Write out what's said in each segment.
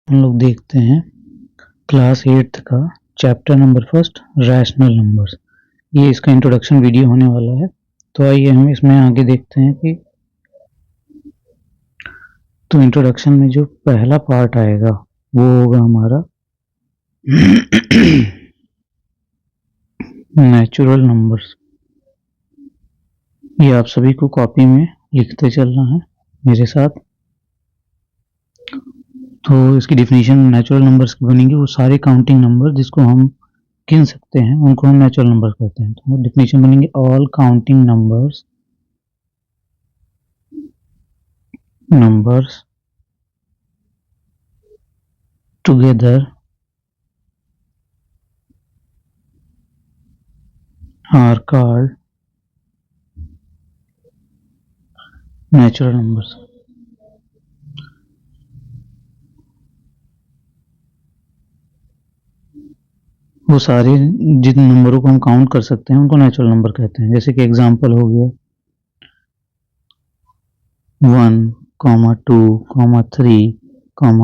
हम लोग देखते हैं क्लास 8th का chapter number first rational numbers. ये इसका इंट्रोडक्शन वीडियो होने वाला है, तो आइए हम इसमें आगे देखते हैं कि तो इंट्रोडक्शन में जो पहला पार्ट आएगा वो होगा हमारा नेचुरल नंबर्स। ये आप सभी को कॉपी में लिखते चलना है मेरे साथ। तो इसकी डिफिनीशन नेचुरल नंबर्स की बनेगी, वो सारे काउंटिंग नंबर जिसको हम गिन सकते हैं उनको हम नेचुरल नंबर्स कहते हैं। तो डिफिनीशन बनेंगे all counting numbers together are called natural numbers। वो सारे जिन नंबरों को हम काउंट कर सकते हैं उनको नेचुरल नंबर कहते हैं। जैसे कि एग्जांपल हो गया 1, 2, 3,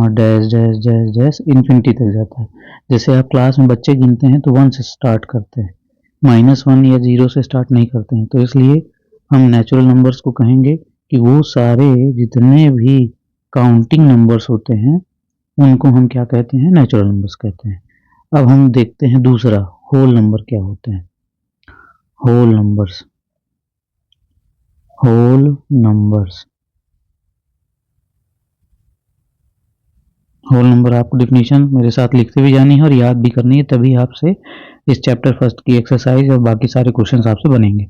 dash dash dash dash infinity तक जाता है। जैसे आप क्लास में बच्चे गिनते हैं तो 1 से स्टार्ट करते हैं, -1 या 0 से स्टार्ट नहीं करते हैं। तो इसलिए हम नेचुरल नंबर्स को कहेंगे कि वो सारे जितने भी काउंटिंग नंबर्स होते हैं उनको हम क्या कहते हैं, नेचुरल नंबर्स कहते हैं। अब हम देखते हैं दूसरा, होल नंबर क्या होते हैं। होल नंबर्स होल नंबर आपको डिफिनीशन मेरे साथ लिखते भी जानी है और याद भी करनी है, तभी आपसे इस चैप्टर फर्स्ट की एक्सरसाइज और बाकी सारे क्वेश्चंस आपसे बनेंगे।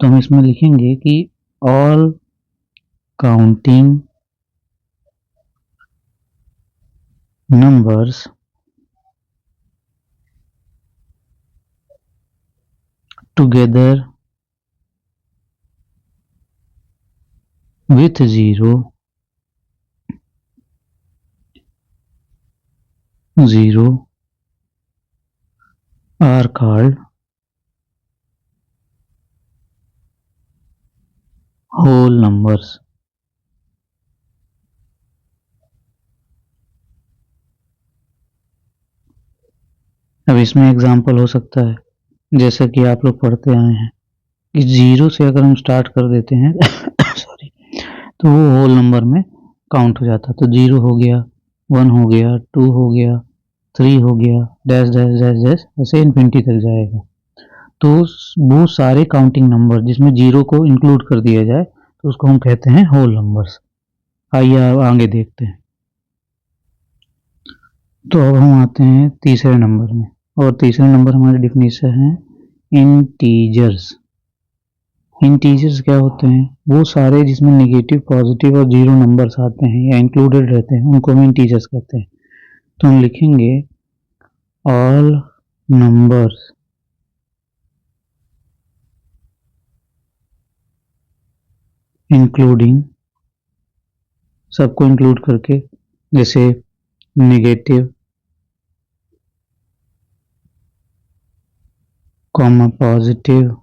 तो हम इसमें लिखेंगे कि all counting numbers together with 0 are called whole numbers। अब इसमें एग्जांपल हो सकता है, जैसा कि आप लोग पढ़ते आए हैं कि 0 से अगर हम स्टार्ट कर देते हैं सॉरी, तो वो होल नंबर में काउंट हो जाता है। तो 0 हो गया, 1 हो गया, 2 हो गया, 3 हो गया, डैश डैश डैश डैश ऐसे इन्फिनिटी तक जाएगा। तो वो सारे काउंटिंग नंबर जिसमें 0 को इंक्लूड कर दिया जाए तो उसको हम कहते हैं होल नंबर्स। आइए आगे देखते हैं। तो अब हम आते हैं तीसरे नंबर में, और तीसरे नंबर हमारी डिफिनीशन है इंटीजर्स। इंटीजर्स क्या होते हैं, वो सारे जिसमें नेगेटिव, पॉजिटिव और जीरो नंबर्स आते हैं या इंक्लूडेड रहते हैं उनको हम इंटीजर्स कहते हैं। तो हम लिखेंगे ऑल नंबर्स इंक्लूडिंग, सबको इंक्लूड करके, जैसे नेगेटिव, पॉजिटिव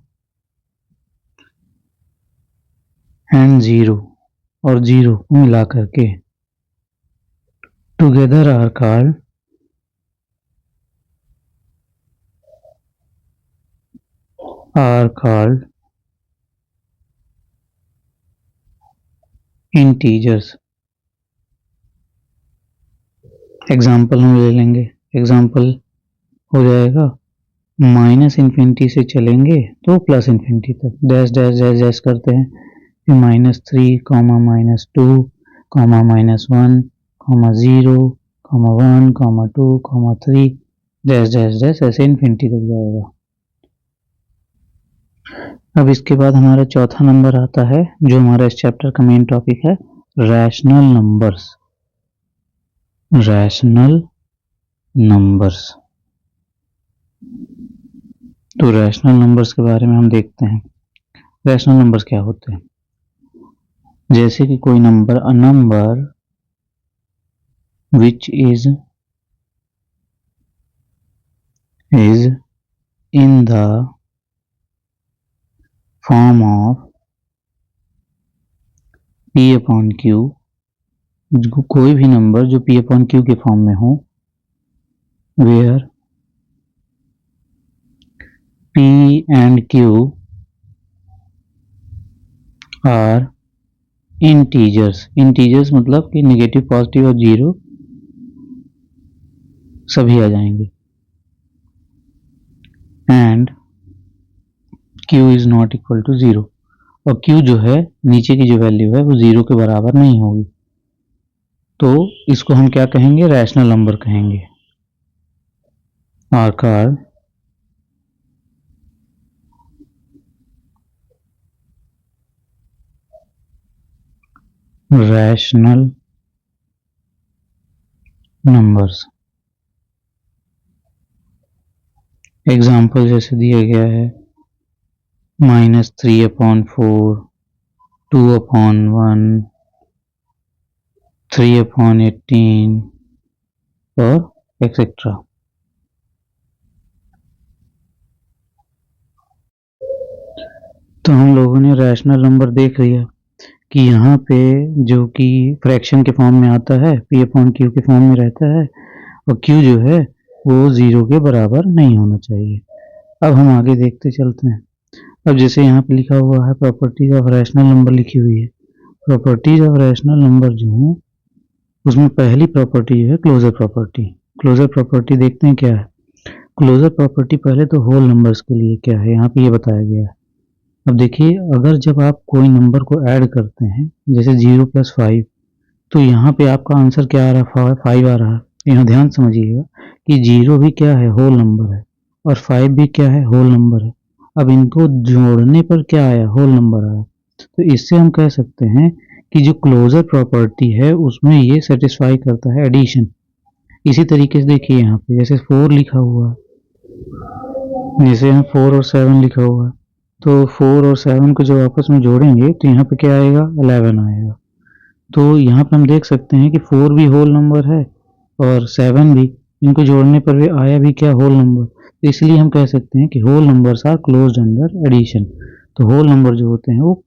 एंड जीरो, और जीरो मिला करके together are called integers. Example हम ले लेंगे। एग्जाम्पल हो जाएगा -इन्फिनिटी से चलेंगे तो +, तक डैश डैश डैश डैश करते हैं, फिर -3, -2, -1, -0, 1, 2, 3 डैश डैश डैश ऐसे इन्फिनिटी तक जाएगा। अब इसके बाद हमारा चौथा नंबर आता है जो हमारा इस चैप्टर का मेन टॉपिक है, रैशनल नंबर्स। तो रैशनल नंबर्स के बारे में हम देखते हैं। रैशनल नंबर्स क्या होते हैं, जैसे कि कोई number, a number which is in the form of P upon Q कोई भी नंबर जो p अपॉन q के फॉर्म में हो, where p and q are integers. Integers मतलब कि नेगेटिव, पॉजिटिव और जीरो सभी आ जाएंगे। And q is not equal to zero, और q जो है नीचे की जो वैल्यू है वो जीरो के बराबर नहीं होगी, तो इसको हम क्या कहेंगे, रैशनल नंबर कहेंगे। Are called rational numbers. Example जैसे दिया गया है -3/4, 2/1, 3/18 और एक्सेट्रा। तो हम लोगों ने रैशनल नंबर देख लिया कि यहाँ पे जो कि फ्रैक्शन के फॉर्म में आता है, p अपॉन q के फॉर्म में रहता है, और q जो है वो जीरो के बराबर नहीं होना चाहिए। अब हम आगे देखते चलते हैं। अब जैसे यहाँ पे लिखा हुआ है प्रॉपर्टीज ऑफ रैशनल नंबर लिखी हुई है। प्रॉपर्टीज ऑफ रैशनल नंबर जो है उसमें पहली प्रॉपर्टी जो है क्लोजर प्रॉपर्टी। क्लोजर प्रॉपर्टी देखते हैं क्या है। क्लोजर प्रॉपर्टी पहले तो होल नंबर्स के लिए क्या है, यहाँ पे ये बताया गया है। अब देखिए, अगर जब आप कोई नंबर को ऐड करते हैं, जैसे 0 + 5, तो यहाँ पे आपका आंसर क्या आ रहा है, 5 आ रहा है। यहाँ ध्यान समझिएगा कि 0 भी क्या है, होल नंबर है, और 5 भी क्या है, होल नंबर है। अब इनको जोड़ने पर क्या आया, होल नंबर आया। तो इससे हम कह सकते हैं कि जो क्लोजर प्रॉपर्टी है उसमें ये सेटिस्फाई करता है एडिशन। इसी तरीके से देखिए यहाँ पे जैसे 4 लिखा हुआ है, जैसे यहाँ 4 और 7 लिखा हुआ है, तो 4 और 7 को जब आपस में जोड़ेंगे तो यहाँ पे क्या आएगा, 11 आएगा। तो यहाँ पे हम देख सकते हैं कि 4 भी होल नंबर है और 7 भी, इनको जोड़ने पर भी आया भी क्या, होल नंबर। तो इसलिए हम कह सकते हैं कि whole numbers are closed under addition. तो होल नंबर जो होते हैं वो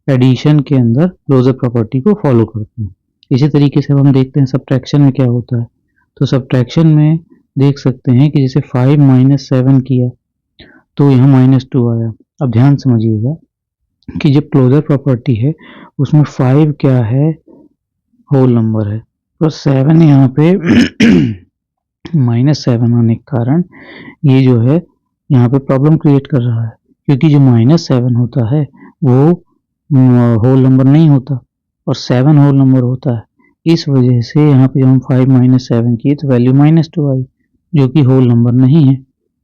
एडिशन के अंदर क्लोजर प्रॉपर्टी को फॉलो करते हैं। इसी तरीके से हम देखते हैं सब्ट्रैक्शन में क्या होता है। तो सब्ट्रैक्शन में देख सकते हैं कि जैसे 5 - 7 किया तो यहाँ -2 आया। अब ध्यान समझिएगा कि जब क्लोजर प्रॉपर्टी है उसमें 5 क्या है, होल नंबर है, तो 7 यहाँ पे -7 आने के कारण ये जो है यहाँ पे प्रॉब्लम क्रिएट कर रहा है, क्योंकि जो -7 होता है वो होल नंबर नहीं होता और 7 होल नंबर होता है। इस वजह से यहाँ पे जब हम 5 - 7 किए तो वैल्यू -2 आई, जो कि होल नंबर नहीं है।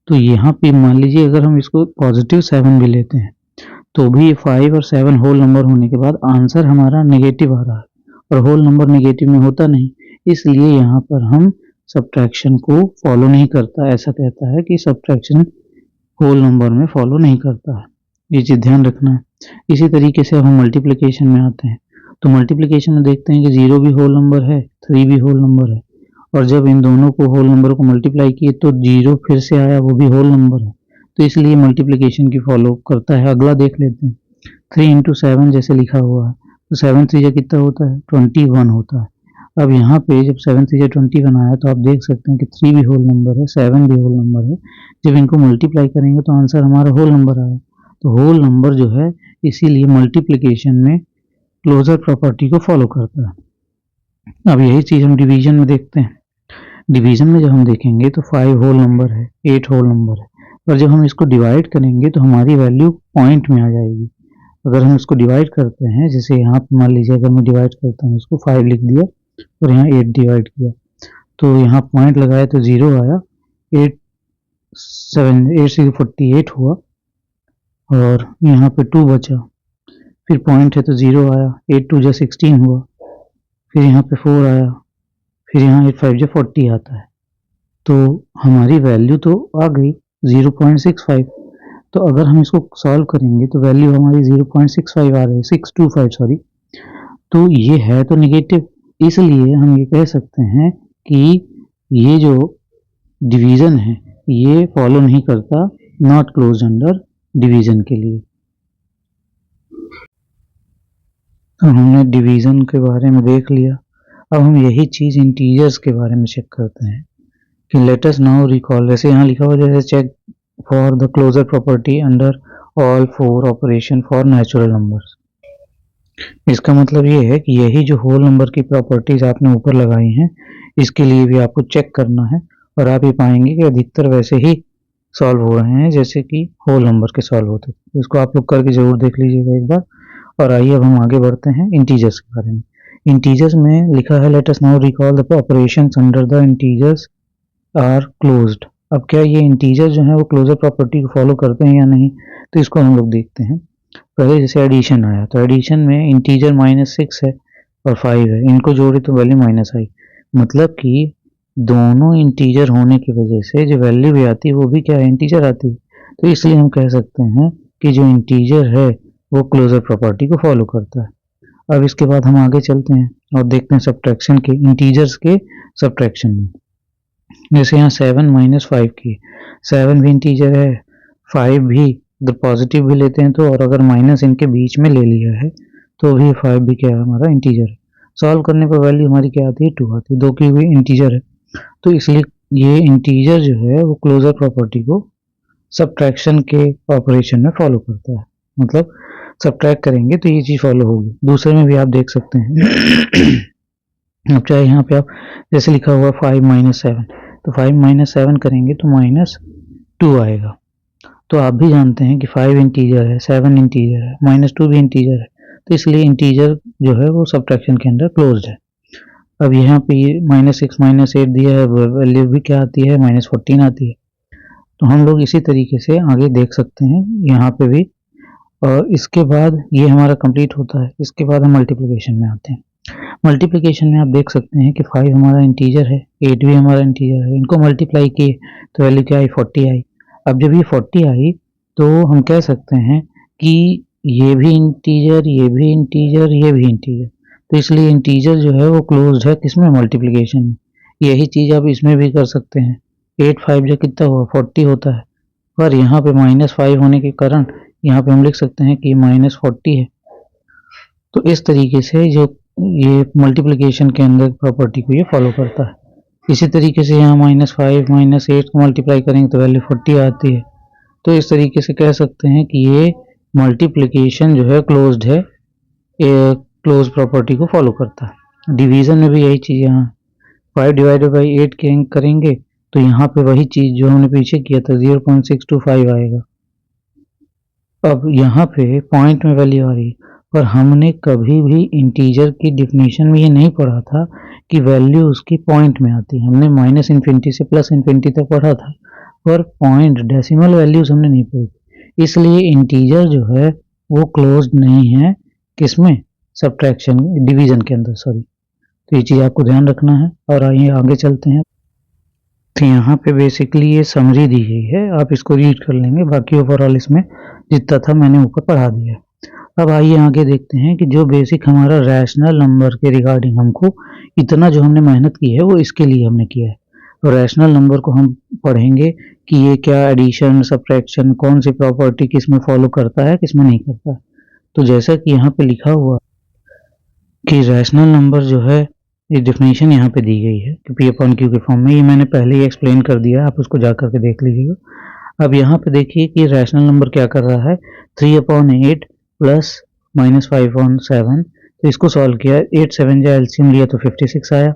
तो यहाँ पे मान लीजिए अगर हम इसको +7 भी लेते हैं तो भी ये 5 और 7 होल नंबर होने के बाद आंसर हमारा नेगेटिव आ रहा है, और होल नंबर नेगेटिव में होता नहीं, इसलिए यहाँ पर हम सब्ट्रैक्शन को फॉलो नहीं करता। ऐसा कहता है कि सब्ट्रैक्शन होल नंबर में फॉलो नहीं करता है, ये चीज़ ध्यान रखना है। इसी तरीके से अब हम मल्टीप्लिकेशन में आते हैं। तो मल्टीप्लिकेशन में देखते हैं कि 0 भी होल नंबर है, 3 भी होल नंबर है, और जब इन दोनों को होल नंबर को मल्टीप्लाई किए तो 0 फिर से आया, वो भी होल नंबर है, तो इसलिए मल्टीप्लिकेशन की फॉलो करता है। अगला देख लेते हैं, 3 × 7 जैसे लिखा हुआ है, तो 7 3 कितना होता है, 21 होता है। अब यहाँ पे जब 7 3 21 आया तो आप देख सकते हैं कि 3 भी होल नंबर है, 7 भी होल नंबर है। जब इनको मल्टीप्लाई करेंगे तो आंसर हमारा होल नंबर आया। तो होल नंबर जो है इसीलिए मल्टीप्लिकेशन में क्लोजर प्रॉपर्टी को फॉलो करता है। अब यही चीज़ हम डिवीजन में देखते हैं। डिवीजन में जब हम देखेंगे तो 5 होल नंबर है, 8 होल नंबर है, और जब हम इसको डिवाइड करेंगे तो हमारी वैल्यू पॉइंट में आ जाएगी। अगर हम इसको डिवाइड करते हैं, जैसे यहाँ पे मान लीजिए अगर मैं डिवाइड करता हूँ, इसको 5 लिख दिया और यहाँ 8 डिवाइड किया, तो यहाँ पॉइंट लगाया तो 0 आया, 8 से 48 हुआ, और यहाँ पे 2 बचा, फिर पॉइंट है तो 0 आया, 8 2 = 16 हुआ, फिर यहाँ पे 4 आया, फिर यहाँ 8 5 = 40 आता है। तो हमारी वैल्यू तो आ गई 0.65। तो अगर हम इसको सॉल्व करेंगे तो वैल्यू हमारी 0.65 आ रही है, 625 सॉरी। तो ये है तो नेगेटिव, इसलिए हम ये कह सकते हैं कि ये जो डिवीज़न है ये फॉलो नहीं करता, नॉट क्लोज अंडर डिवीज़न के लिए। तो हमने डिवीज़न के बारे में देख लिया। अब हम यही चीज़ इंटीजर्स के बारे में चेक करते हैं कि लेट अस नाउ रिकॉल, जैसे यहाँ लिखा हुआ जैसे check for the closure property under all 4 operation for natural numbers. इसका मतलब ये है कि यही जो होल नंबर की प्रॉपर्टीज आपने ऊपर लगाई हैं इसके लिए भी आपको चेक करना है, और आप ये पाएंगे कि अधिकतर वैसे ही सॉल्व हो रहे हैं जैसे कि होल नंबर के सॉल्व होते हैं। इसको आप लोग करके जरूर देख लीजिएगा एक बार। और आइए अब हम आगे बढ़ते हैं इंटीजर्स के बारे में। इंटीजर्स में लिखा है let us now recall the operations under the integers are closed. अब क्या ये इंटीजर जो है वो क्लोजर प्रॉपर्टी को फॉलो करते हैं या नहीं, तो इसको हम लोग देखते हैं। पहले जैसे एडिशन आया तो एडिशन में इंटीजर -6 है और 5 है, इनको जोड़े तो वैल्यू माइनस आई, मतलब कि दोनों इंटीजर होने की वजह से जो वैल्यू भी आती है वो भी क्या है, इंटीजर आती है। तो इसलिए हम कह सकते हैं कि जो इंटीजर है वो क्लोजर प्रॉपर्टी को फॉलो करता है। अब इसके बाद हम आगे चलते हैं और देखते हैं सब्ट्रैक्शन के, इंटीजर्स के सब्ट्रैक्शन में। जैसे यहाँ 7 - 5 की, 7 भी इंटीजर है, 5 भी, अगर पॉजिटिव भी लेते हैं तो, और अगर माइनस इनके बीच में ले लिया है तो भी 5 भी क्या है, हमारा इंटीजर है। सॉल्व करने पर वैल्यू हमारी क्या आती है, 2 आती है, 2 की भी इंटीजर है। तो इसलिए ये इंटीजर जो है वो क्लोजर प्रॉपर्टी को सब्ट्रैक्शन के ऑपरेशन में फॉलो करता है, मतलब सब्ट्रैक्ट करेंगे तो ये चीज़ फॉलो होगी। दूसरे में भी आप देख सकते हैं अब चाहे यहाँ पे आप जैसे लिखा हुआ 5 - 7, तो 5 - 7 करेंगे तो -2 आएगा। तो आप भी जानते हैं कि 5 इंटीजर है, 7 इंटीजर है, -2 भी इंटीजर है, तो इसलिए इंटीजर जो है वो सब्ट्रैक्शन के अंदर क्लोज्ड है। अब यहाँ पे ये -6 -8 दिया है, वैल्यू भी क्या आती है, -14 आती है। तो हम लोग इसी तरीके से आगे देख सकते हैं यहाँ पे भी। और इसके बाद ये हमारा कंप्लीट होता है। इसके बाद हम मल्टीप्लिकेशन में आते हैं। मल्टीप्लिकेशन में आप देख सकते हैं कि 5 हमारा इंटीजर है, 8 भी हमारा इंटीजर है, इनको मल्टीप्लाई किए तो वैल्यू क्या आई, 40 आई। अब जब ये 40 आई तो हम कह सकते हैं कि ये भी इंटीजर, ये भी इंटीजर, ये भी इंटीजर, तो इसलिए इंटीजर जो है वो क्लोज्ड है किसमें, मल्टीप्लिकेशन में। यही चीज़ आप इसमें भी कर सकते हैं। 8 5 जो कितना हुआ, 40 होता है, पर यहाँ पे -5 होने के कारण यहाँ पे हम लिख सकते हैं कि -40 है। तो इस तरीके से जो ये मल्टीप्लिकेशन के अंदर प्रॉपर्टी को ये फॉलो करता है। इसी तरीके से यहाँ -5 -8 को मल्टीप्लाई करेंगे तो वैल्यू 40 आती है। तो इस तरीके से कह सकते हैं कि ये मल्टीप्लिकेशन जो है क्लोज्ड है, क्लोज प्रॉपर्टी को फॉलो करता है। डिवीजन में भी यही चीज़, यहाँ 5/8 करेंगे तो यहाँ पे वही चीज़ जो हमने पीछे किया था 0.625 आएगा। अब यहाँ पे पॉइंट में वैल्यू आ रही है, पर हमने कभी भी इंटीजर की डिफिनीशन में ये नहीं पढ़ा था कि वैल्यू उसकी पॉइंट में आती है। हमने -∞ से +∞ तक पढ़ा था, पर पॉइंट डेसिमल वैल्यूज हमने नहीं पढ़ी। इसलिए इंटीजर जो है वो क्लोज्ड नहीं है किसमें, सब्ट्रैक्शन, डिवीजन के अंदर, सॉरी। तो ये चीज़ आपको ध्यान रखना है। और आइए आगे चलते हैं। तो यहाँ पे बेसिकली ये समरी दी गई है, आप इसको रीड कर लेंगे, बाकी ओवरऑल इसमें जितना था मैंने ऊपर पढ़ा दिया। अब आइए आगे देखते हैं कि जो बेसिक हमारा रैशनल नंबर के रिगार्डिंग हमको इतना जो हमने मेहनत की है वो इसके लिए हमने किया है। तो रैशनल नंबर को हम पढ़ेंगे कि ये क्या एडिशन, सब्ट्रैक्शन, कौन सी प्रॉपर्टी किस में फॉलो करता है, किस में नहीं करता। तो जैसा कि यहाँ पे लिखा हुआ कि रैशनल नंबर जो है, ये डेफिनेशन यहाँ पे दी गई है कि P/Q के फॉर्म में, ये मैंने पहले ही एक्सप्लेन कर दिया, आप उसको जा करके देख लीजिएगा। अब यहाँ पे देखिए कि रैशनल नंबर क्या कर रहा है, 3/8 प्लस -5/7, तो इसको सॉल्व किया, 8 7 जा एलसीएम लिया तो 56 आया।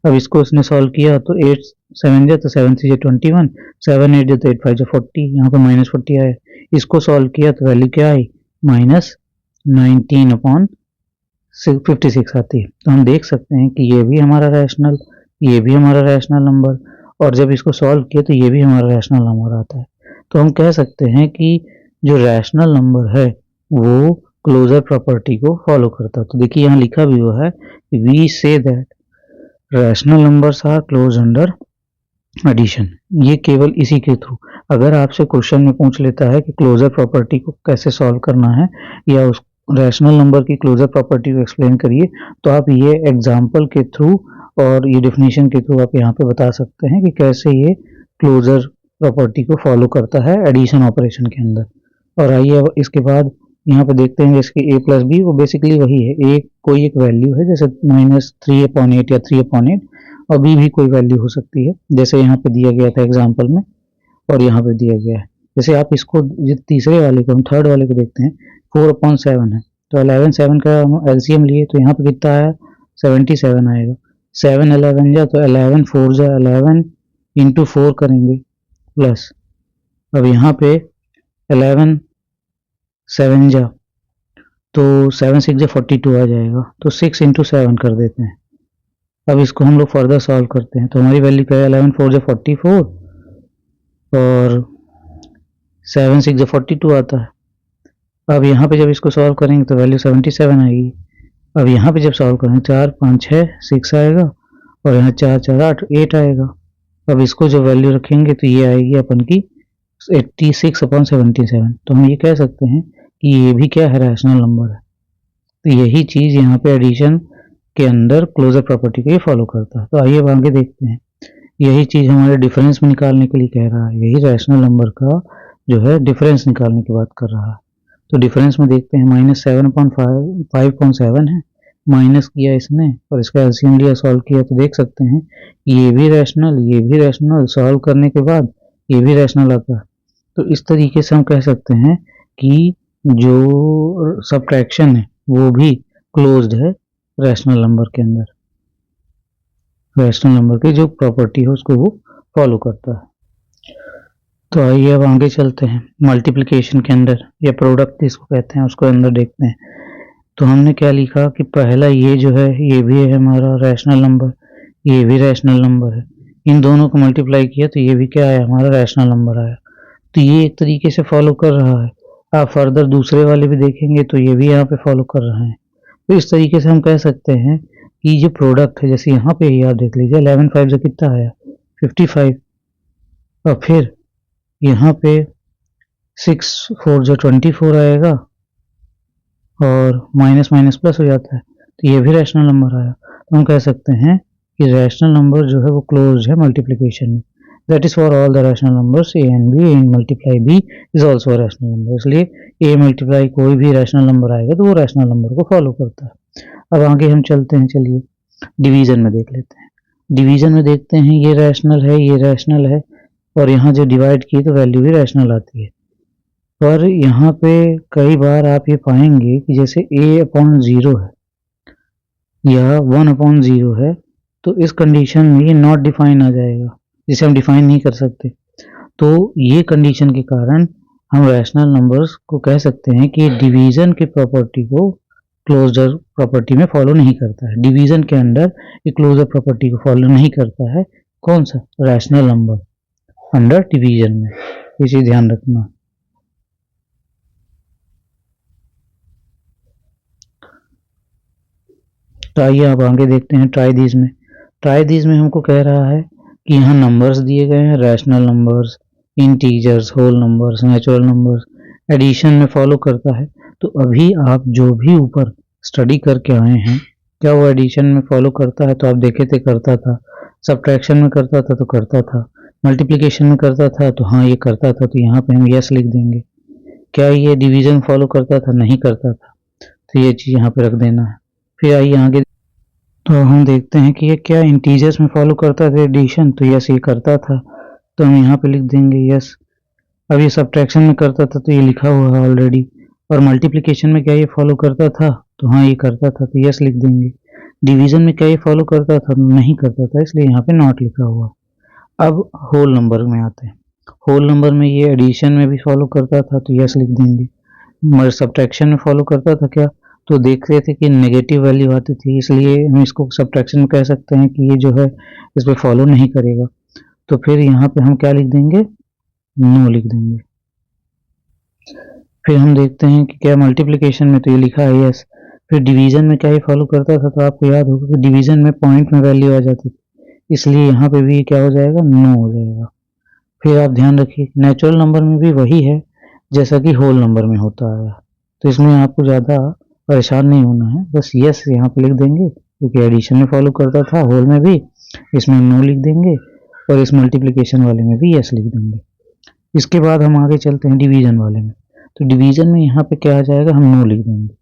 अब इसको उसने सॉल्व किया तो 8 7 जा तो 7 3 जा 21, 7 8 जा तो 8 5 जा 40, यहाँ पे -40 आया। इसको सॉल्व किया तो वैल्यू क्या आई, -19/56 आती है। तो हम देख सकते हैं कि ये भी हमारा रैशनल, ये भी हमारा रैशनल नंबर, और जब इसको सॉल्व किया तो ये भी हमारा रैशनल नंबर आता है। तो हम कह सकते हैं कि जो रैशनल नंबर है वो क्लोजर प्रॉपर्टी को फॉलो करता है। तो देखिए यहाँ लिखा भी हुआ है, we see that rational numbers are close under addition. ये केवल इसी के थ्रू, अगर आपसे क्वेश्चन में पूछ लेता है कि क्लोजर प्रॉपर्टी को कैसे सॉल्व करना है या उस रैशनल नंबर की क्लोजर प्रॉपर्टी को एक्सप्लेन करिए, तो आप ये एग्जाम्पल के थ्रू और ये डेफिनेशन के थ्रू आप यहाँ पे बता सकते हैं कि कैसे ये क्लोजर प्रॉपर्टी को फॉलो करता है एडिशन ऑपरेशन के अंदर। और आइए अब इसके बाद यहाँ पे देखते हैं जैसे a + b, वो बेसिकली वही है, a कोई एक वैल्यू है, जैसे -3/8 या 3/8, और बी भी कोई वैल्यू हो सकती है, जैसे यहाँ पे दिया गया था एग्जाम्पल में और यहाँ पे दिया गया है। जैसे आप इसको तीसरे वाले को, हम थर्ड वाले को देखते हैं, 4/7 है, तो 11 7 का हम एलसीएम लिए तो यहाँ पे कितना आया, 77 आएगा। 7 11 जा तो 11 4 जा 11 इंटू 4 करेंगे प्लस, अब यहाँ पे 11 7 जा तो 7 6 जा 42 आ जाएगा, तो 6 इंटू 7 कर देते हैं। अब इसको हम लोग फर्दर सॉल्व करते हैं, तो हमारी वैल्यू क्या है, 11 4 जा 44 और 7 6 जा 42 आता है। अब यहाँ पे जब इसको सॉल्व करेंगे तो वैल्यू 77 आएगी। अब यहाँ पे जब सॉल्व करेंगे 4 5 6 6 आएगा और यहाँ 4 4 8 8 आएगा। अब इसको जो वैल्यू रखेंगे तो ये आएगी अपन की 86/77। तो हम ये कह सकते हैं कि ये भी क्या है, रैशनल नंबर है। तो यही चीज़ यहाँ पे एडिशन के अंदर क्लोजर प्रॉपर्टी को ये फॉलो करता है। तो आइए अब आगे देखते हैं, यही चीज़ हमारे डिफरेंस में निकालने के लिए कह रहा है, यही रैशनल नंबर का जो है डिफरेंस निकालने की बात कर रहा है। तो डिफरेंस में देखते हैं -7/5.7 है, माइनस किया इसने और इसका एलसीएम लिया, सॉल्व किया, तो देख सकते हैं ये भी रैशनल, सॉल्व करने के बाद ये भी रैशनल आता है। तो इस तरीके से हम कह सकते हैं कि जो सब्ट्रैक्शन है वो भी क्लोज्ड है रैशनल नंबर के अंदर, रैशनल नंबर की जो प्रॉपर्टी है उसको वो फॉलो करता है। तो आइए अब आगे चलते हैं, मल्टीप्लिकेशन के अंदर या प्रोडक्ट जिसको कहते हैं उसको अंदर देखते हैं। तो हमने क्या लिखा कि पहला ये जो है ये भी है हमारा रैशनल नंबर, ये भी रैशनल नंबर है, इन दोनों को मल्टीप्लाई किया तो ये भी क्या आया, हमारा रैशनल नंबर आया। तो ये एक तरीके से फॉलो कर रहा है। आप फर्दर दूसरे वाले भी देखेंगे तो ये भी यहाँ पे फॉलो कर रहे हैं। तो इस तरीके से हम कह सकते हैं कि जो प्रोडक्ट है, जैसे यहाँ पे ही आप देख लीजिए 11 5 से कितना आया 55, और फिर यहाँ पे 6 4 जो 24 आएगा और माइनस माइनस प्लस हो जाता है, तो ये भी रैशनल नंबर आया। तो हम कह सकते हैं कि रैशनल नंबर जो है वो क्लोज है मल्टीप्लिकेशन में। That is for all the rational numbers A and B, A multiply B is also rational number. इसलिए ए मल्टीप्लाई कोई भी रैशनल नंबर आएगा तो वो रैशनल नंबर को फॉलो करता है। अब आगे हम चलते हैं, चलिए डिवीजन में देख लेते हैं। डिवीजन में देखते हैं ये रैशनल है, ये रैशनल है, और यहाँ जो डिवाइड की तो वैल्यू भी रैशनल आती है। पर यहाँ पे कई बार आप ये पाएंगे कि जैसे a/0 है या 1/0 है, तो इस कंडीशन में ये नॉट डिफाइन आ जाएगा, जिसे हम डिफाइन नहीं कर सकते। तो ये कंडीशन के कारण हम रैशनल नंबर्स को कह सकते हैं कि डिवीजन की प्रॉपर्टी को क्लोजर प्रॉपर्टी में फॉलो नहीं करता है। डिवीजन के अंदर ये क्लोजर प्रॉपर्टी को फॉलो नहीं करता है। कौन सा, रैशनल नंबर अंडर डिवीजन में, ये चीज ध्यान रखना। तो आइए अब आगे देखते हैं ट्राई दीज में। ट्राई दीज में हमको कह रहा है कि यहाँ नंबर्स दिए गए हैं, rational numbers, integers, whole numbers, natural numbers, addition में फॉलो करता है। तो अभी आप जो भी ऊपर स्टडी करके आए हैं, क्या वो एडिशन में फॉलो करता है? तो आप देखे थे करता था, सब्ट्रैक्शन में करता था तो करता था, मल्टीप्लिकेशन में करता था तो हाँ ये करता था, तो यहाँ पे हम यस लिख देंगे। क्या ये डिवीजन फॉलो करता था? नहीं करता था, तो ये चीज़ यहाँ पे रख देना है। फिर आइए आगे, तो हम देखते हैं कि ये क्या इंटीजर्स में फॉलो करता था एडिशन, तो यस ये करता था, तो हम यहाँ पे लिख देंगे यस। अब ये सब्ट्रैक्शन में करता था तो ये लिखा हुआ है ऑलरेडी, और मल्टीप्लिकेशन में क्या ये फॉलो करता था? तो हाँ ये करता था, तो यस लिख देंगे। डिवीजन में क्या ये फॉलो करता था? नहीं करता था, इसलिए यहाँ पे नॉट लिखा हुआ। अब होल नंबर में आते हैं। होल नंबर में ये एडिशन में भी फॉलो करता था, तो यस लिख देंगे। सब्ट्रैक्शन में फॉलो करता था क्या? तो देख रहे थे कि नेगेटिव वैल्यू आती थी, इसलिए हम इसको सब्ट्रैक्शन में कह सकते हैं कि ये जो है इस पर फॉलो नहीं करेगा। तो फिर यहाँ पे हम क्या लिख देंगे? नो लिख देंगे। फिर हम देखते हैं कि क्या मल्टीप्लिकेशन में, तो ये लिखा है यस। फिर डिवीजन में क्या ये फॉलो करता था? तो आपको याद होगा कि डिवीजन में पॉइंट में वैल्यू आ जाती थी, इसलिए यहाँ पे भी क्या हो जाएगा? नो हो जाएगा। फिर आप ध्यान रखिए नेचुरल नंबर में भी वही है जैसा कि होल नंबर में होता है, तो इसमें आपको ज़्यादा परेशान नहीं होना है, बस यस यहाँ पे लिख देंगे, क्योंकि एडिशन में फॉलो करता था, होल में भी, इसमें नो लिख देंगे, और इस मल्टीप्लिकेशन वाले में भी यस लिख देंगे। इसके बाद हम आगे चलते हैं डिवीजन वाले में। तो डिवीजन में यहाँ पे क्या आ जाएगा? हम नो लिख देंगे।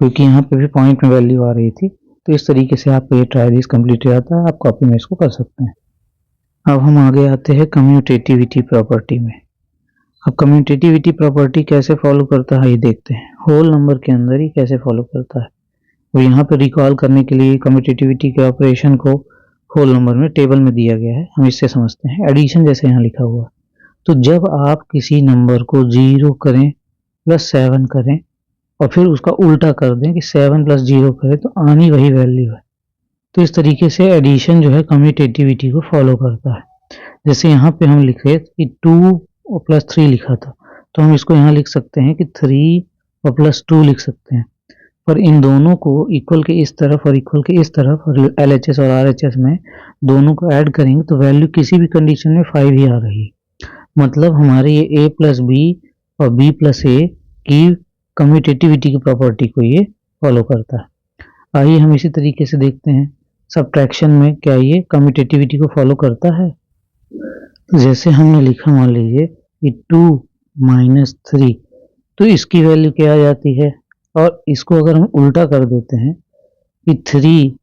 क्योंकि यहाँ पे भी पॉइंट में वैल्यू आ रही थी। तो इस तरीके से आपको ये ट्राई दिस कंप्लीट आता है, आप कॉपी में इसको कर सकते हैं। अब हम आगे आते हैं कम्यूटेटिविटी प्रॉपर्टी में। अब कम्यूटेटिविटी प्रॉपर्टी कैसे फॉलो करता है ये देखते हैं, होल नंबर के अंदर ही कैसे फॉलो करता है। और यहाँ पे रिकॉल करने के लिए कम्यूटेटिविटी के ऑपरेशन को होल नंबर में टेबल में दिया गया है, हम इससे समझते हैं। एडिशन जैसे यहाँ लिखा हुआ, तो जब आप किसी नंबर को 0 करें प्लस 7 करें और फिर उसका उल्टा कर दें कि 7 प्लस 0 करें तो आनी वही वैल्यू है। तो इस तरीके से एडिशन जो है कम्यूटेटिविटी को फॉलो करता है। जैसे यहाँ पे हम लिखे कि 2 और प्लस 3 लिखा था, तो हम इसको यहाँ लिख सकते हैं कि 3 और प्लस 2 लिख सकते हैं। पर इन दोनों को इक्वल के इस तरफ और इक्वल के इस तरफ और LHS और RHS में दोनों को ऐड करेंगे तो वैल्यू किसी भी कंडीशन में 5 ही आ रही है। मतलब हमारे ये a प्लस बी और b प्लस a की कम्यूटेटिविटी की प्रॉपर्टी को ये फॉलो करता है। आइए हम इसी तरीके से देखते हैं सब्ट्रैक्शन में क्या ये कम्यूटेटिविटी को फॉलो करता है। जैसे हमने लिखा, मान लीजिए कि 2 माइनस 3, तो इसकी वैल्यू क्या आ जाती है, और इसको अगर हम उल्टा कर देते हैं कि 3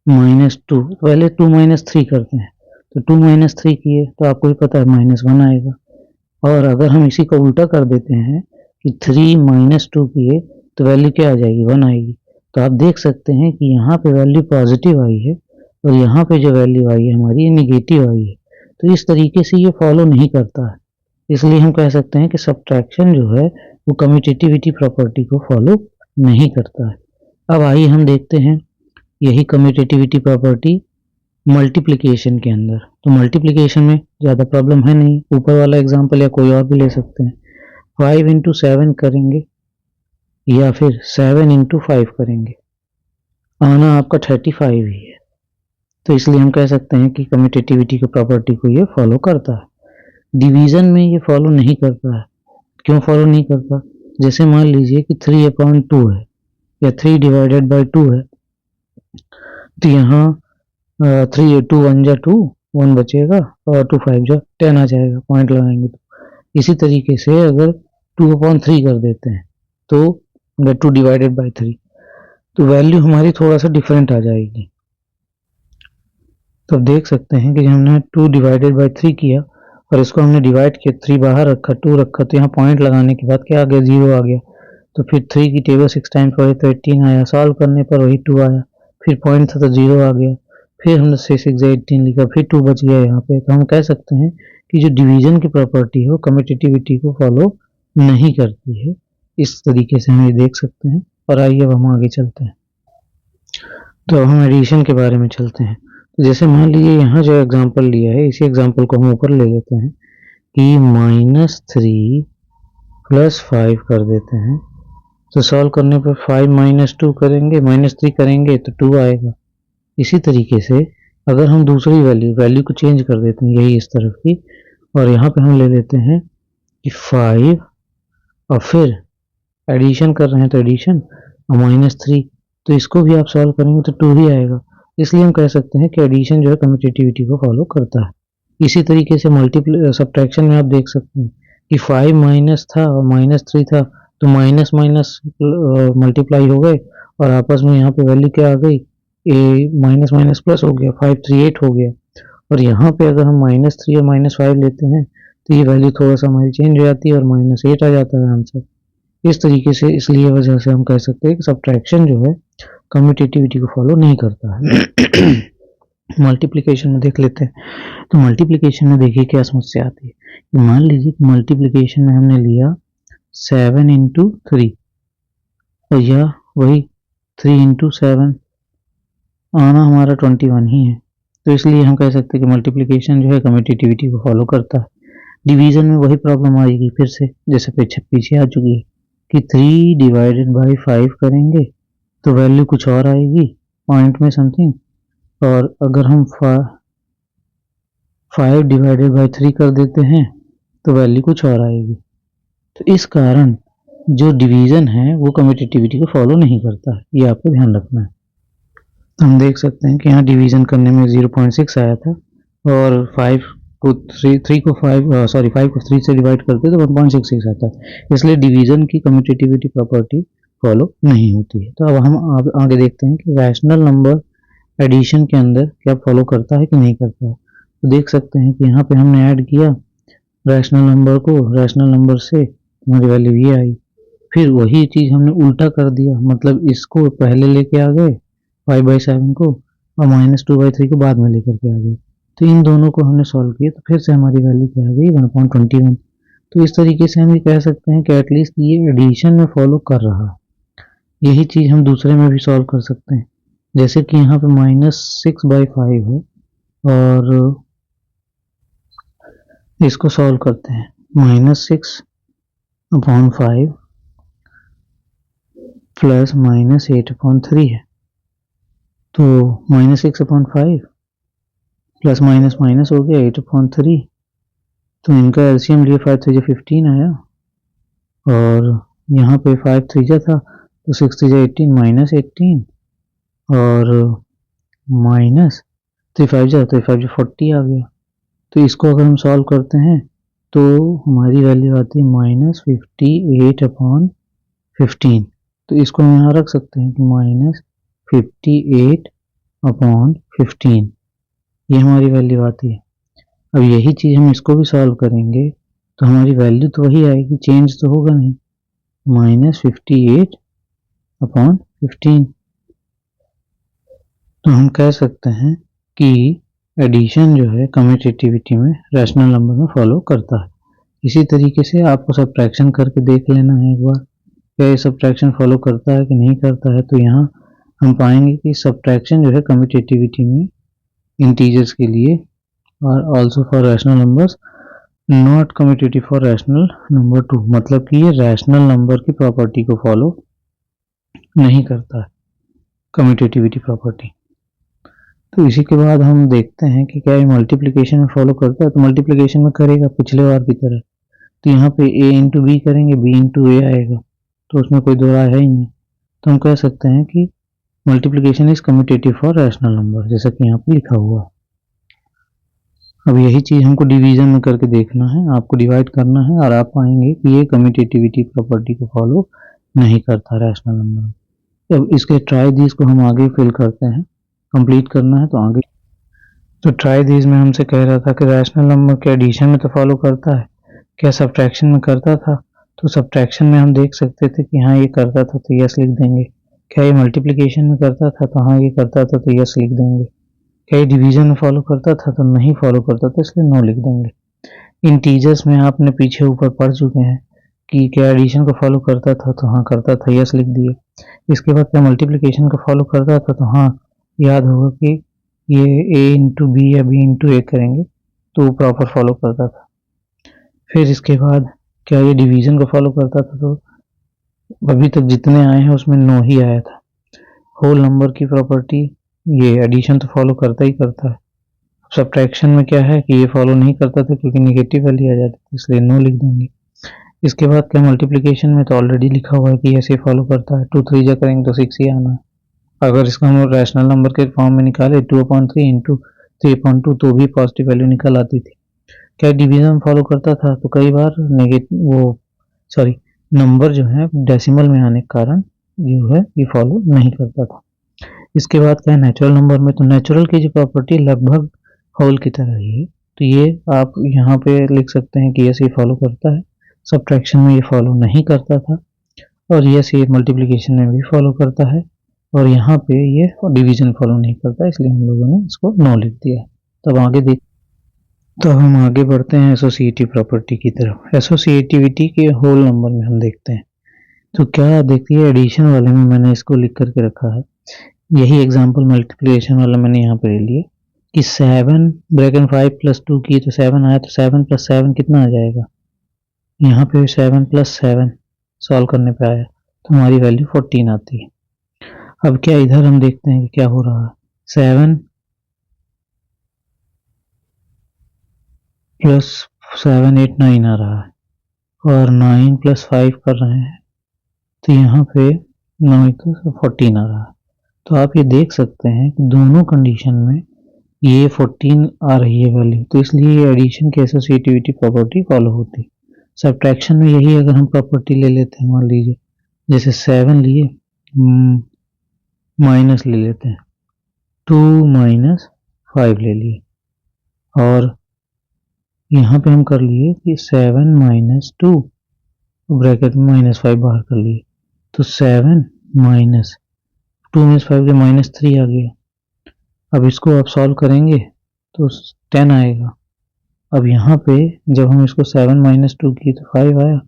माइनस 2, पहले 2 माइनस 3 करते हैं, तो 2 माइनस 3 किए तो आपको भी पता है -1 आएगा। और अगर हम इसी को उल्टा कर देते हैं कि 3 माइनस 2 किए तो वैल्यू क्या आ जाएगी, 1 आएगी। तो आप देख सकते हैं कि यहाँ पे वैल्यू पॉजिटिव आई है और यहाँ पे जो वैल्यू आई है हमारी ये निगेटिव आई है। तो इस तरीके से ये फॉलो नहीं करता है, इसलिए हम कह सकते हैं कि सब्ट्रैक्शन जो है वो कम्यूटेटिविटी प्रॉपर्टी को फॉलो नहीं करता है। अब आइए हम देखते हैं यही कम्यूटेटिविटी प्रॉपर्टी मल्टीप्लिकेशन के अंदर। तो मल्टीप्लिकेशन में ज़्यादा प्रॉब्लम है नहीं, ऊपर वाला एग्जांपल या कोई और भी ले सकते हैं। 5 इंटू 7 करेंगे या फिर 7 इंटू 5 करेंगे, आना आपका 35 ही है। तो इसलिए हम कह सकते हैं कि कम्यूटेटिविटी की प्रॉपर्टी को ये फॉलो करता है। डिवीज़न में ये फॉलो नहीं करता है। क्यों फॉलो नहीं करता? जैसे मान लीजिए कि 3/2 है या 3 डिवाइडेड बाई 2 है, तो यहाँ 3 2 1 जा 2, 1 बचेगा और 2 5 जा 10 आ जाएगा, पॉइंट लगाएंगे तो। इसी तरीके से अगर 2/3 कर देते हैं तो 2 डिवाइडेड बाई 3, तो वैल्यू हमारी थोड़ा सा डिफरेंट आ जाएगी। तो देख सकते हैं कि हमने 2 डिवाइडेड बाई 3 किया और इसको हमने डिवाइड किया, 3 बाहर रखा, 2 रखा, तो यहाँ पॉइंट लगाने के बाद क्या आ गया, 0 आ गया। तो फिर 3 की टेबल 6 टाइम्स पढ़े तो 18 आया, सॉल्व करने पर वही 2 आया, फिर पॉइंट था तो 0 आ गया, फिर हमने 6 6 18 लिखा, फिर 2 बच गया यहाँ पे। तो हम कह सकते हैं कि जो डिवीजन की प्रॉपर्टी है वो कम्यूटेटिविटी को फॉलो नहीं करती है। इस तरीके से हम ये देख सकते हैं। और आइए अब हम आगे चलते हैं, तो अब हम एडिशन के बारे में चलते हैं। तो जैसे मान लीजिए यहाँ जो एग्जाम्पल लिया है, इसी एग्जाम्पल को हम ऊपर ले लेते हैं कि -3 प्लस 5 कर देते हैं। तो सॉल्व करने पर 5 माइनस 2 करेंगे, -3 करेंगे तो 2 आएगा। इसी तरीके से अगर हम दूसरी वैल्यू को चेंज कर देते हैं, यही इस तरफ की, और यहाँ पे हम ले लेते हैं कि 5 और फिर एडिशन कर रहे हैं तो एडिशन और -3, तो इसको भी आप सॉल्व करेंगे तो 2 ही आएगा। इसलिए हम कह सकते हैं कि एडिशन जो है कम्यूटेटिविटी को फॉलो करता है। इसी तरीके से सब्ट्रैक्शन में आप देख सकते हैं कि 5 माइनस था और -3 था, तो माइनस माइनस मल्टीप्लाई हो गए और आपस में यहाँ पे वैल्यू क्या आ गई, माइनस माइनस प्लस हो गया, 5 3 8 हो गया। और यहाँ पे अगर हम -3 और -5 लेते हैं तो ये वैल्यू थोड़ा सा हमारी चेंज हो जाती है और -8 आ जाता है आंसर। इस तरीके से, इसलिए वजह से हम कह सकते हैं कि सब्ट्रैक्शन जो है कम्यूटेटिविटी को फॉलो नहीं करता है। मल्टीप्लिकेशन में देख लेते हैं। तो मल्टीप्लिकेशन में देखिए क्या समस्या आती है। मान लीजिए कि मल्टीप्लिकेशन में हमने लिया 7 इंटू 3 और यह वही 3 इंटू 7, आना हमारा 21 ही है। तो इसलिए हम कह सकते हैं कि मल्टीप्लिकेशन जो है कम्यूटेटिविटी को फॉलो करता है। डिवीजन में वही प्रॉब्लम आएगी फिर से, जैसे पीछे आ चुकी है कि 3 डिवाइडेड बाई 5 करेंगे तो वैल्यू कुछ और आएगी, पॉइंट में समथिंग। और अगर हम 5 डिवाइडेड बाई 3 कर देते हैं तो वैल्यू कुछ और आएगी। तो इस कारण जो डिवीजन है वो कम्यूटेटिविटी को फॉलो नहीं करता है, ये आपको ध्यान रखना है। हम देख सकते हैं कि यहाँ डिवीजन करने में 0.6 आया था और 5 को 3 से डिवाइड करते तो 1.66 आता है। इसलिए डिवीजन की कम्यूटेटिविटी प्रॉपर्टी फॉलो नहीं होती है। तो अब हम आगे देखते हैं कि रैशनल नंबर एडिशन के अंदर क्या फॉलो करता है कि नहीं करता है। तो देख सकते हैं कि यहाँ पे हमने ऐड किया रैशनल नंबर को, रैशनल नंबर से हमारी वैल्यू ये आई। फिर वही चीज़ हमने उल्टा कर दिया, मतलब इसको पहले लेके आ गए 5/7 को और -2/3 को बाद में लेकर के आ गए। तो इन दोनों को हमने सॉल्व किया तो फिर से हमारी वैल्यू क्या आ गई 1/21। तो इस तरीके से हम ये कह सकते हैं कि एटलीस्ट ये एडिशन में फॉलो कर रहा है। यही चीज़ हम दूसरे में भी सॉल्व कर सकते हैं, जैसे कि यहाँ पे -6/5 है और इसको सॉल्व करते हैं। -6/5 प्लस -8/3 है, तो -6/5 प्लस माइनस माइनस हो गया 8/3। तो इनका एलसीएम लिए 5 3 15 आया और यहाँ पे 5 3 था तो 6 3 18 -18 और माइनस 3 5 तो 5 40 आ गया। तो इसको अगर हम सॉल्व करते हैं तो हमारी वैल्यू आती है -58/15। तो इसको हम यहाँ रख सकते हैं कि -58/15 ये हमारी वैल्यू आती है। अब यही चीज़ हम इसको भी सॉल्व करेंगे तो हमारी वैल्यू तो वही आएगी, चेंज तो होगा नहीं, -58/15। तो हम कह सकते हैं कि एडिशन जो है कम्यूटेटिविटी में रैशनल नंबर में फॉलो करता है। इसी तरीके से आपको सब्ट्रैक्शन करके देख लेना है एक बार, क्या ये सब्ट्रैक्शन फॉलो करता है कि नहीं करता है। तो यहाँ हम पाएंगे कि सब्ट्रैक्शन जो है कम्यूटेटिविटी में इंटीजर्स के लिए और also for rational numbers not commutative for rational number 2, मतलब कि ये रैशनल नंबर की प्रॉपर्टी को फॉलो नहीं करता है, कम्यूटेटिविटी प्रॉपर्टी। तो इसी के बाद हम देखते हैं कि क्या ये मल्टीप्लिकेशन में फॉलो करता है। तो मल्टीप्लिकेशन में करेगा पिछले बार की तरह, तो यहाँ पे a इंटू बी करेंगे, b इंटू ए आएगा, तो उसमें कोई दो राय है ही नहीं। तो हम कह सकते हैं कि multiplication is commutative for rational number, जैसा कि यहाँ पे लिखा हुआ है। अब यही चीज़ हमको डिवीजन में करके देखना है, आपको डिवाइड करना है और आप पाएंगे कि ये कम्यूटेटिविटी प्रॉपर्टी को फॉलो नहीं करता रैशनल नंबर। अब इसके ट्राई दीज को हम आगे फिल करते हैं, कंप्लीट करना है तो आगे। तो ट्राई दीज में हमसे कह रहा था कि रैशनल नंबर के एडिशन में तो फॉलो करता है, क्या सब्ट्रैक्शन में करता था। तो सब्ट्रैक्शन में हम देख सकते थे कि हाँ ये करता था तो यस लिख देंगे। क्या ये मल्टीप्लिकेशन में करता था, तो हाँ ये करता था तो यस लिख देंगे। क्या ये डिवीजन में फॉलो करता था, तो नहीं फॉलो करता था इसलिए नो लिख देंगे। इंटीजर्स में आपने पीछे ऊपर पढ़ चुके हैं कि क्या एडिशन को फॉलो करता था, तो हाँ करता था, यस लिख दिए। इसके बाद क्या मल्टीप्लिकेशन को फॉलो करता था, तो हाँ याद होगा कि ये a इंटू बी या b इंटू ए करेंगे तो वो प्रॉपर फॉलो करता था। फिर इसके बाद क्या ये डिवीजन को फॉलो करता था, तो अभी तक जितने आए हैं उसमें नो ही आया था। होल नंबर की प्रॉपर्टी ये एडिशन तो फॉलो करता ही करता है। सब्ट्रैक्शन में क्या है कि ये फॉलो नहीं करता था क्योंकि नेगेटिव वैल्यू आ जाती थी, इसलिए नो लिख देंगे। इसके बाद क्या मल्टीप्लिकेशन में तो ऑलरेडी लिखा हुआ है कि ऐसे फॉलो करता है, 2 3 जा करेंगे तो 6 ही आना है। अगर इसको हम रैशनल नंबर के फॉर्म में निकाले 2/3 इंटू 3/2 तो भी पॉजिटिव वैल्यू निकल आती थी। क्या डिवीजन फॉलो करता था, तो कई बार नंबर जो है डेसिमल में आने के कारण जो है ये फॉलो नहीं करता था। इसके बाद क्या है नेचुरल नंबर में, तो नेचुरल की जो प्रॉपर्टी लगभग होल की तरह ही है, तो ये आप यहाँ पे लिख सकते हैं कि यस ये फॉलो करता है। सब्ट्रैक्शन में ये फॉलो नहीं करता था और यस ये मल्टीप्लिकेशन में भी फॉलो करता है और यहाँ पे ये डिवीजन फॉलो नहीं करता, इसलिए हम लोगों ने इसको नो लिख दिया। तब आगे देख, तो हम आगे बढ़ते हैं एसोसिएटिव प्रॉपर्टी की तरफ। एसोसिएटिविटी के होल नंबर में हम देखते हैं तो क्या देखिए एडिशन वाले में मैंने इसको लिख करके रखा है, यही एग्जाम्पल मल्टीप्लिकेशन वाला मैंने यहाँ पे ले लिया कि 7 ब्रैकेट 5 + 2 की तो 7 आया, तो 7 + 7 कितना आ जाएगा, यहाँ पे 7 + 7 सॉल्व करने पे आया तो हमारी वैल्यू 14 आती है। अब क्या इधर हम देखते हैं कि क्या हो रहा है, 7 + 7 8 9 आ रहा है और 9 + 5 कर रहे हैं तो यहाँ पे 9 तो 14 आ रहा है। तो आप ये देख सकते हैं कि दोनों कंडीशन में ये 14 आ रही है वैल्यू, तो इसलिए ये एडिशन की एसोसिएटिविटी प्रॉपर्टी फॉलो होती है। सब्ट्रैक्शन में यही अगर हम प्रॉपर्टी ले लेते हैं, मान लीजिए जैसे 7 लिए, माइनस ले लेते हैं, 2 माइनस 5 ले लिए, और यहाँ पे हम कर लिए कि 7 माइनस 2, ब्रैकेट में -5 बाहर कर लिए, तो 7 माइनस 2 में 5 के -3 आ गया। अब इसको आप सॉल्व करेंगे तो 10 आएगा। अब यहाँ पे जब हम इसको 7 माइनस 2 की तो 5 आया,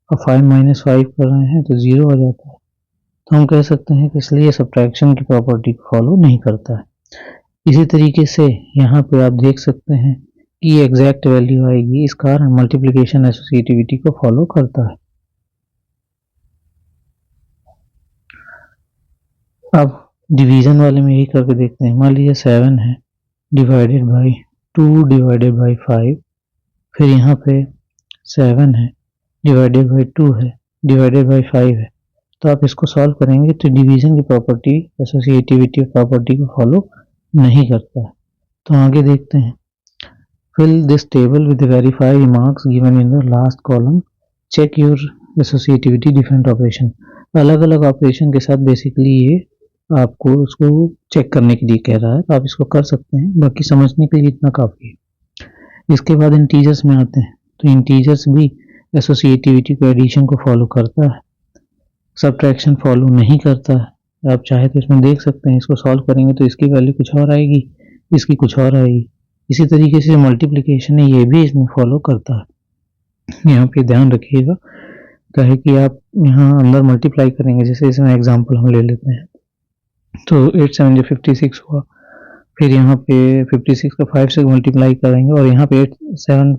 और 5 माइनस 5 कर रहे हैं तो 0 आ जाता है। तो हम कह सकते हैं कि इसलिए सब्ट्रैक्शन की प्रॉपर्टी को फॉलो नहीं करता है। इसी तरीके से यहाँ पे आप देख सकते हैं कि ये एग्जैक्ट वैल्यू आएगी, इस कारण मल्टीप्लिकेशन एसोसिएटिविटी को फॉलो करता है। अब डिवीजन वाले में यही करके देखते हैं। मान लीजिए 7 है डिवाइडेड बाई 2 डिवाइडेड बाई 5, फिर यहाँ पे 7 है डिवाइडेड बाई 2 है डिवाइडेड बाई 5 है। तो आप इसको सॉल्व करेंगे तो डिवीजन की प्रॉपर्टी एसोसिएटिविटी प्रॉपर्टी को फॉलो नहीं करता है। तो आगे देखते हैं। Fill this table with verify remarks given in the last column, check your associativity different operation. अलग अलग ऑपरेशन के साथ बेसिकली ये आपको उसको चेक करने के लिए कह रहा है, तो आप इसको कर सकते हैं, बाकी समझने के लिए इतना काफ़ी है। इसके बाद इंटीजर्स में आते हैं, तो इंटीजर्स भी एसोसिएटिविटी को एडिशन को फॉलो करता है, सब्ट्रैक्शन फॉलो नहीं करता है। आप चाहे तो इसमें देख सकते हैं, इसको सॉल्व करेंगे तो इसकी वैल्यू कुछ और आएगी, इसकी कुछ और आएगी। इसी तरीके से मल्टीप्लिकेशन है, ये भी इसमें फॉलो करता है। यहाँ पे ध्यान रखिएगा, कहे कि आप यहाँ अंदर मल्टीप्लाई करेंगे, जैसे इसमें एग्जांपल हम ले लेते हैं, तो 8 7 जो 56 हुआ, फिर यहाँ पे 56 का 5 से मल्टीप्लाई करेंगे, और यहाँ पे 8 7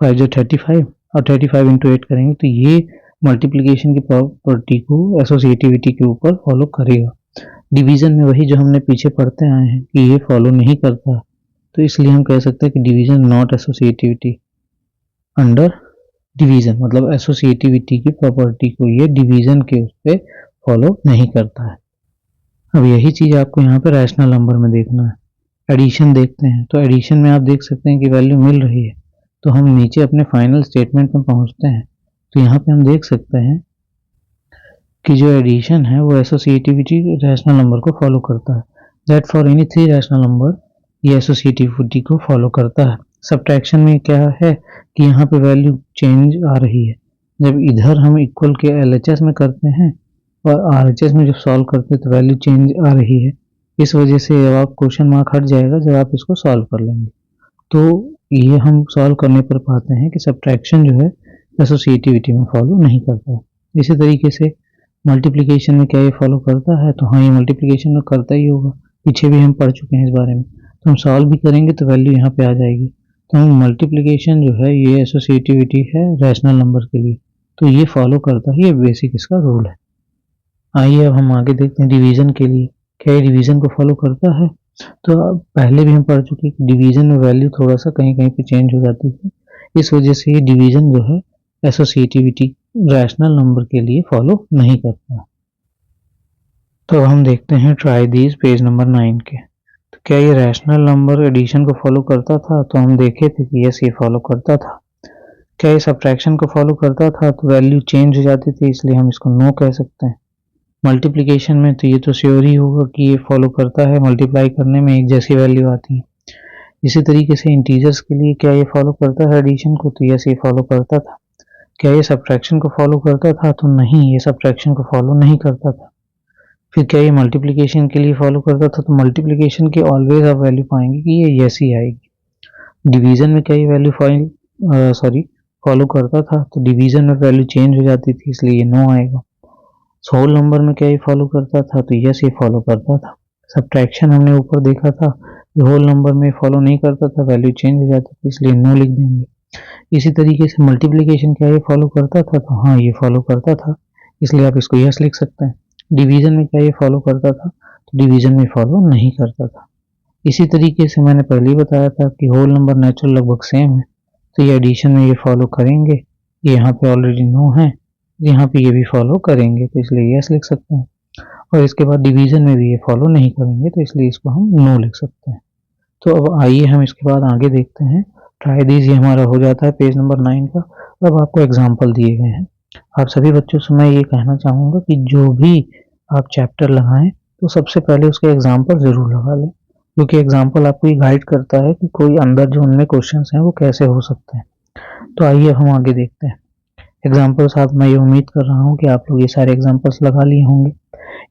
5 जो 35, और 35 इंटू 8 करेंगे, तो ये मल्टीप्लिकेशन की प्रॉपर्टी को एसोसिएटिविटी के ऊपर फॉलो करेगा। डिवीजन में वही जो हमने पीछे पढ़ते आए हैं कि ये फॉलो नहीं करता, तो इसलिए हम कह सकते हैं कि division not associativity under division, मतलब एसोसिएटिविटी की प्रॉपर्टी को ये डिवीजन के उस पर फॉलो नहीं करता है। अब यही चीज़ आपको यहाँ पे रैशनल नंबर में देखना है। एडिशन देखते हैं, तो एडिशन में आप देख सकते हैं कि वैल्यू मिल रही है, तो हम नीचे अपने फाइनल स्टेटमेंट में पहुँचते हैं, तो यहाँ पे हम देख सकते हैं कि जो एडिशन है वो एसोसिएटिविटी रैशनल नंबर को फॉलो करता है। That for any 3 rational number ये एसोसिएटिविटी को फॉलो करता है। सब्ट्रैक्शन में क्या है कि यहाँ पे वैल्यू चेंज आ रही है, जब इधर हम इक्वल के LHS में करते हैं और RHS में जब सॉल्व करते हैं तो वैल्यू चेंज आ रही है। इस वजह से आप क्वेश्चन मार्क हट जाएगा जब आप इसको सॉल्व कर लेंगे। तो ये हम सॉल्व करने पर पाते हैं कि सब्ट्रैक्शन जो है एसोसिएटिविटी में फॉलो नहीं करता है। इसी तरीके से मल्टीप्लिकेशन में क्या ये फॉलो करता है, तो हाँ ये मल्टीप्लिकेशन में करता ही होगा, पीछे भी हम पढ़ चुके हैं इस बारे में। तो हम सॉल्व भी करेंगे तो वैल्यू यहाँ पे आ जाएगी। तो हम मल्टीप्लिकेशन जो है ये एसोसिएटिविटी है रैशनल नंबर के लिए, तो ये फॉलो करता है, ये बेसिक इसका रूल है। आइए अब हम आगे देखते हैं डिवीजन के लिए, क्या ये डिवीजन को फॉलो करता है। तो अब पहले भी हम पढ़ चुके हैं कि डिवीजन में वैल्यू थोड़ा सा कहीं कहीं पे चेंज हो जाती है, इस वजह से ये डिवीजन जो है एसोसिएटिविटी रैशनल नंबर के लिए फॉलो नहीं करता। तो अब हम देखते हैं ट्राई दीज पेज नंबर 9 के। तो क्या ये रैशनल नंबर एडिशन को फॉलो करता था, तो हम देखे थे कि यस ये फॉलो करता था। क्या ये सब्ट्रैक्शन को फॉलो करता था, तो वैल्यू चेंज हो जाती थी, इसलिए हम इसको नो कह सकते हैं। मल्टीप्लिकेशन में तो ये तो श्योर ही होगा कि ये फॉलो करता है, मल्टीप्लाई करने में एक जैसी वैल्यू आती है। इसी तरीके से इंटीजर्स के लिए क्या ये फॉलो करता है एडिशन को, तो यस ये फॉलो करता था। क्या ये सब्ट्रैक्शन को फॉलो करता था, तो नहीं ये सब्ट्रैक्शन को फॉलो नहीं करता था। फिर क्या ये मल्टीप्लिकेशन के लिए फॉलो करता था, तो मल्टीप्लिकेशन के ऑलवेज आप वैल्यू पाएंगे कि ये यस ही आएगी। डिवीजन में क्या ये वैल्यू फॉलो करता था, तो डिवीजन में वैल्यू चेंज हो जाती थी, इसलिए ये नो आएगा। होल नंबर में क्या ये फॉलो करता था, तो यस ये फॉलो करता था। सब्ट्रैक्शन हमने ऊपर देखा था, ये होल नंबर में फॉलो नहीं करता था, वैल्यू चेंज हो जाती थी, इसलिए नो लिख देंगे। इसी तरीके से मल्टीप्लिकेशन क्या ये फॉलो करता था, तो हाँ ये फॉलो करता था, इसलिए आप इसको यस लिख सकते हैं। डिवीजन में क्या ये फॉलो करता था, तो डिवीजन में फॉलो नहीं करता था। इसी तरीके से मैंने पहले ही बताया था कि होल नंबर नेचुरल लगभग सेम है, तो ये एडिशन में ये फॉलो करेंगे, ये यहाँ पे ऑलरेडी नो है, यहाँ पे ये भी फॉलो करेंगे, तो इसलिए यस लिख सकते हैं। और इसके बाद डिवीजन में भी ये फॉलो नहीं करेंगे, तो इसलिए इसको हम नो लिख सकते हैं। तो अब आइए हम इसके बाद आगे देखते हैं। ट्राई दीज ये हमारा हो जाता है पेज नंबर 9 का। अब आपको एग्जाम्पल दिए गए हैं, आप सभी बच्चों से मैं ये कहना चाहूँगा कि जो भी आप चैप्टर लगाएं तो सबसे पहले उसके एग्जाम्पल ज़रूर लगा लें, क्योंकि एग्जाम्पल आपको ये गाइड करता है कि कोई अंदर जो उनमें क्वेश्चंस हैं वो कैसे हो सकते हैं। तो आइए हम आगे देखते हैं एग्जाम्पल्स। आप मैं ये उम्मीद कर रहा हूँ कि आप लोग ये सारे एग्जाम्पल्स लगा लिए होंगे।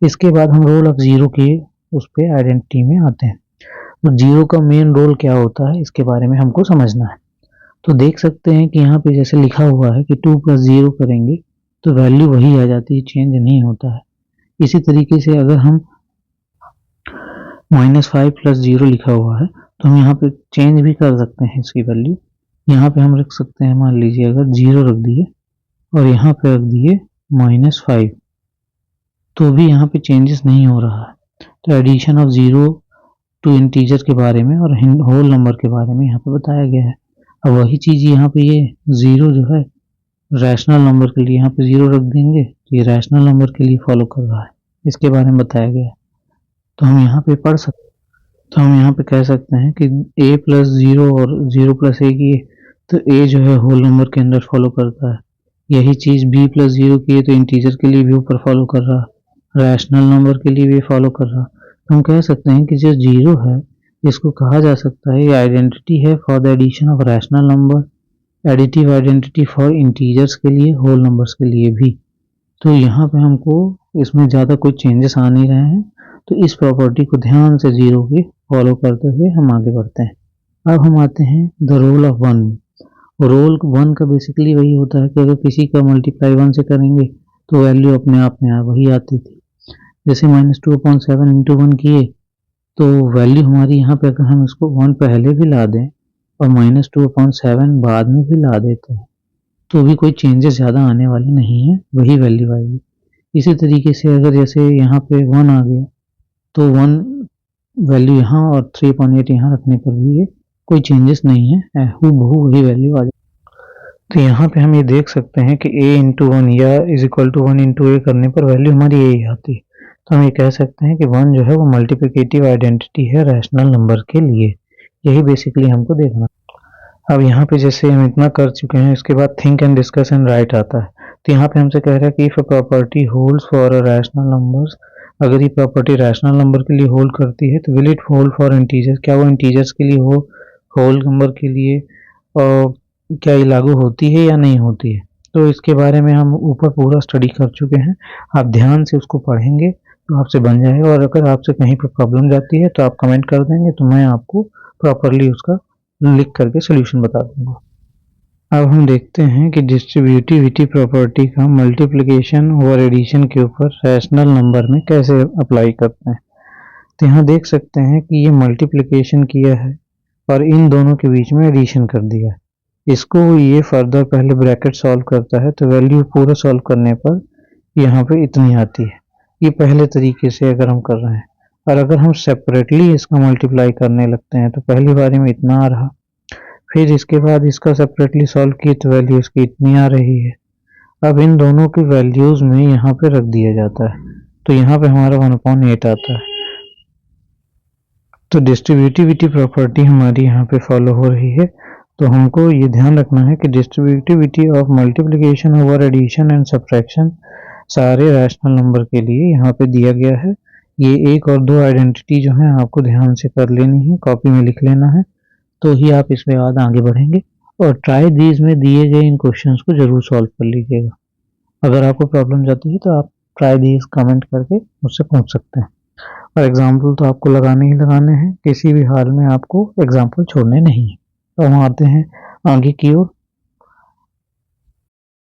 इसके बाद हम रोल ऑफ ज़ीरो के उस पर आइडेंटिटी में आते हैं। तो ज़ीरो का मेन रोल क्या होता है इसके बारे में हमको समझना है। तो देख सकते हैं कि यहाँ पे जैसे लिखा हुआ है कि 2 + 0 करेंगे तो वैल्यू वही आ जाती है, चेंज नहीं होता है। इसी तरीके से अगर हम -5 + 0 लिखा हुआ है तो हम यहाँ पे चेंज भी कर सकते हैं इसकी वैल्यू। यहाँ पे हम रख सकते हैं, मान लीजिए अगर 0 रख दिए और यहाँ पे रख दिए -5, तो भी यहाँ पे चेंजेस नहीं हो रहा है। तो addition of zero to integer के बारे में और होल नंबर के बारे में यहाँ पे बताया गया है। अब वही चीज़ यहाँ पे ये ज़ीरो जो है रैशनल नंबर के लिए यहाँ पे 0 रख देंगे तो ये रैशनल नंबर के लिए फॉलो कर रहा है, इसके बारे में बताया गया है। तो हम यहाँ पे पढ़ सकते, तो हम यहाँ पे कह सकते हैं कि a + 0 और 0 + a की, तो a जो है होल नंबर के अंदर फॉलो करता है। यही चीज़ b + 0 की है तो इंटीजर के लिए भी ऊपर फॉलो कर रहा, रैशनल नंबर के लिए भी फॉलो कर रहा। तो हम कह सकते हैं कि जो 0 है इसको कहा जा सकता है ये आइडेंटिटी है for the addition of rational number, additive identity for integers के लिए, होल नंबर्स के लिए भी। तो यहाँ पे हमको इसमें ज़्यादा कोई चेंजेस आ नहीं रहे हैं, तो इस प्रॉपर्टी को ध्यान से 0 की फॉलो करते हुए हम आगे बढ़ते हैं। अब हम आते हैं द रोल ऑफ 1। रोल 1 का बेसिकली वही होता है कि अगर किसी का मल्टीप्लाई 1 से करेंगे तो वैल्यू अपने आप में वही आती थी। जैसे -2/7 इंटू 1 किए तो वैल्यू हमारी यहाँ पे अगर हम इसको 1 पहले भी ला दें और -2/7 बाद में भी ला देते हैं तो भी कोई चेंजेस ज़्यादा आने वाले नहीं है, वही वैल्यू आएगी। इसी तरीके से अगर जैसे यहाँ पे 1 आ गया तो 1 वैल्यू यहाँ और 3/8 यहाँ रखने पर भी ये कोई चेंजेस नहीं है, हूबहू वही वैल्यू आ जाए। तो यहाँ पे हम ये देख सकते हैं कि a इंटू 1 या = 1 इंटू a करने पर वैल्यू हमारी यही आती है। तो हम ये कह सकते हैं कि 1 जो है वो मल्टीप्लिकेटिव आइडेंटिटी है रैशनल नंबर के लिए। यही बेसिकली हमको देखना। अब यहाँ पे जैसे हम इतना कर चुके हैं, इसके बाद think and discuss and right आता है। तो यहाँ पे हमसे कह रहा है कि if a property holds for a rational numbers, अगर ये प्रॉपर्टी रैशनल नंबर के लिए होल्ड करती है तो will it hold for integers, क्या वो इंटीजर्स के लिए हो, होल नंबर के लिए, और क्या ये लागू होती है या नहीं होती है। तो इसके बारे में हम ऊपर पूरा स्टडी कर चुके हैं, आप ध्यान से उसको पढ़ेंगे तो आपसे बन जाएगा। और अगर आपसे कहीं पर प्रॉब्लम जाती है तो आप कमेंट कर देंगे तो मैं आपको प्रॉपरली उसका लिख करके सोल्यूशन बता दूंगा। अब हम देखते हैं कि डिस्ट्रीब्यूटिविटी प्रॉपर्टी का मल्टीप्लिकेशन और एडिशन के ऊपर रैशनल नंबर में कैसे अप्लाई करते हैं। तो यहाँ देख सकते हैं कि ये मल्टीप्लिकेशन किया है और इन दोनों के बीच में एडिशन कर दिया है। इसको ये फर्दर पहले ब्रैकेट सॉल्व करता है तो वैल्यू पूरा सॉल्व करने पर यहाँ पे इतनी आती है। ये पहले तरीके से अगर हम कर रहे हैं, और अगर हम सेपरेटली इसका मल्टीप्लाई करने लगते हैं तो पहली बारी में इतना आ रहा, फिर इसके बाद इसका सेपरेटली सॉल्व की तो वैल्यू इसकी इतनी आ रही है। अब इन दोनों की वैल्यूज़ में यहाँ पे रख दिया जाता है तो यहाँ पे हमारा 1/8 आता है। तो डिस्ट्रीब्यूटिविटी प्रॉपर्टी हमारी यहाँ पे फॉलो हो रही है। तो हमको ये ध्यान रखना है कि distributivity of multiplication over addition and subtraction सारे रैशनल नंबर के लिए यहाँ पे दिया गया है। ये 1 और 2 आइडेंटिटी जो है आपको ध्यान से कर लेनी है, कॉपी में लिख लेना है, तो ही आप इसमें बाद आगे बढ़ेंगे। और ट्राई दीज में दिए गए इन क्वेश्चंस को जरूर सॉल्व कर लीजिएगा। अगर आपको प्रॉब्लम जाती है तो आप ट्राई दीज कमेंट करके मुझसे पूछ सकते हैं। और एग्जाम्पल तो आपको लगाने ही लगाने हैं, किसी भी हाल में आपको एग्जाम्पल छोड़ने नहीं है। तो हम आते हैं आगे की ओर।